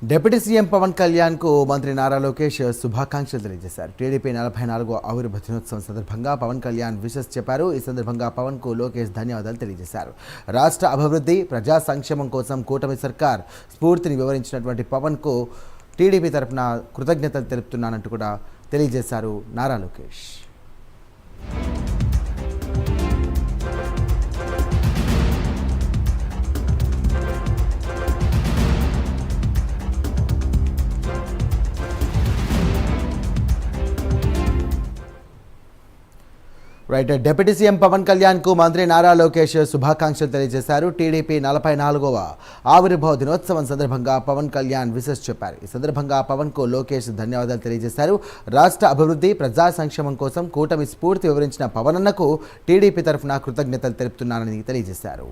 Deputy CM Pawan Kalyan కు మంత్రి నారా లోకేష్ శుభాకాంక్షలు తెలియజేశారు. టీడీపీ 44వ ఆవిర్భావ దినోత్సవం సందర్భంగా పవన్ కళ్యాణ్ విషెస్ చెప్పారు. ఈ సందర్భంగా పవన్ కు లోకేష్ ధన్యవాదాలు తెలియజేశారు. రాష్ట్ర అభివృద్ధి, ప్రజా సంక్షేమం కోసం కూటమి సర్కార్ స్ఫూర్తిని వివరించినటువంటి పవన్ కు టీడీపీ తరఫున కృతజ్ఞతలు తెలుపుతున్నానంటూ కూడా తెలియజేశారు నారా లోకేష్. డిప్యూటీ సీఎం పవన్ కళ్యాణ్ కు మంత్రి నారా లోకేష్ శుభాకాంక్షలు తెలియజేశారు. టీడీపీ 44వ ఆవిర్భావ దినోత్సవం సందర్భంగా పవన్ కళ్యాణ్ విషెస్ చెప్పారు. ఈ సందర్భంగా పవన్ కు లోకేష్ ధన్యవాదాలు తెలియజేశారు. రాష్ట్ర అభివృద్ధి, ప్రజా సంక్షేమం కోసం కూటమి స్ఫూర్తి వివరించిన పవన్ అన్నకు టీడీపీ తరఫున కృతజ్ఞతలు తెలుపుతున్నానని తెలియజేశారు.